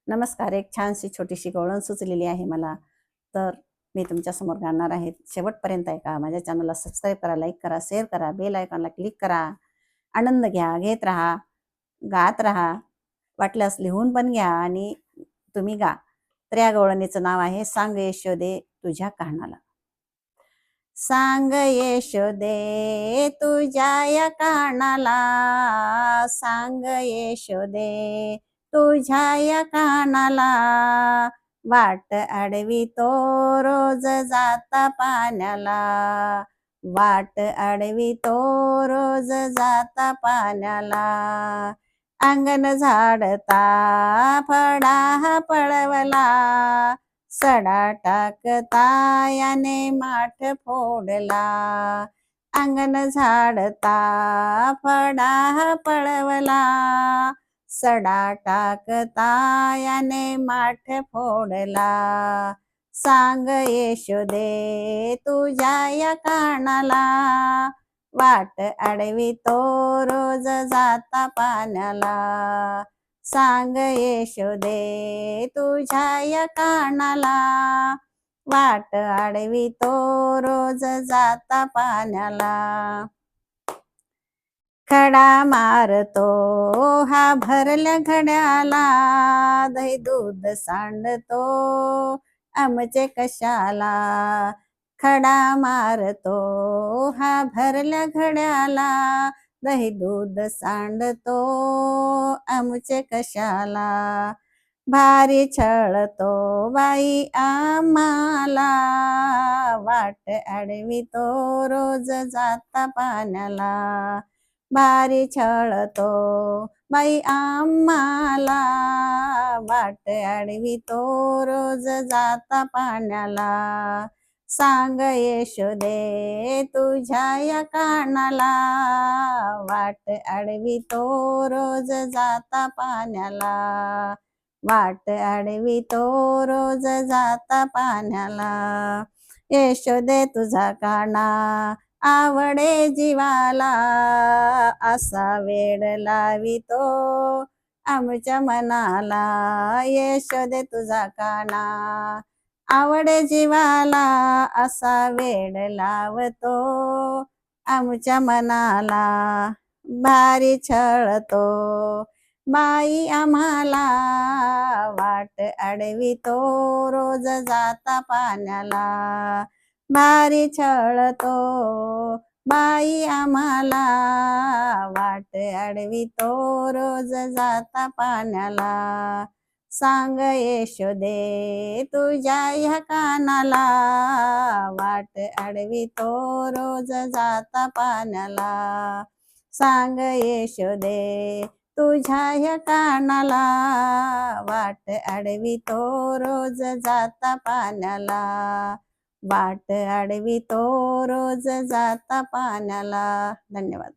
नमस्कार. एक छानशी छोटीशी गवळण सुचलेली आहे मला. तर मी तुमच्या समोर गाणार आहे. शेवटपर्यंत ऐका. माझ्या चॅनलला सबस्क्राईब करा, लाईक करा, शेअर करा, बेल आयकॉनला क्लिक करा. आनंद घ्या, घेत राहा, गात राहा. वाटल्यास लिहून पण घ्या आणि तुम्ही गा. तर या गवळणीचं नाव आहे सांग यशोदे तुझ्या कानाला. सांग यशोदे तुझ्या या कानाला, सांग यशोदे तुझ्या या कानाला, वाट अडवी तो रोज जाता पाण्याला, वाट अडवी तो रोज जाता पाण्याला. अंगण झाडता फडा पळवला, सडा टाकता याने माठ फोडला. अंगण झाडता फडा पळवला, सडा टाकता याने माठ फोडला. सांग यशोदे तुझ्या या कानाला, वाट अडवी तो रोज जाता पाण्याला. सांग यशोदे तुझ्या या कानाला, वाट अडवी तो रोज जाता पाण्याला. खडा मारतो हा भरल्या घड्याला, दही दूध सांडतो आमचे कशाला. खडा मारतो हा भरल्या घड्याला, दही दूध सांडतो आमचे कशाला. भारी छळतो बाई आम्हाला, वाट अडवी तो रोज जाता पाण्याला. भारी छळतो बाई आम्हाला, वाट अडवी तो रोज जाता पाण्याला. सांग यशोदे तुझ्या या कानाला, वाट अडवी तो रोज जाता पाण्याला, वाट अडवी तो रोज जाता पाण्याला. यशोदे तुझा काना आवडे जीवाला, असा वेड लावितो आमच्या मनाला. यशोदे तुझा काना आवडे जीवाला, असा वेड लावतो आमच्या मनाला. भारी छळतो बाई आम्हाला, वाट अडवी तो रोज जाता पाण्याला. भारी छळतो बाई आम्हाला, वाट अडवी तो रोज जाता पाण्याला. सांग यशोदे तुझ्या ह्या कानाला, वाट अडवी तो रोज जाता पाण्याला. सांग यशोदे तुझ्या ह्या कानाला, वाट अडवी तो रोज जाता पाण्याला, वाट अडवी तो रोज जाता पाण्याला. धन्यवाद.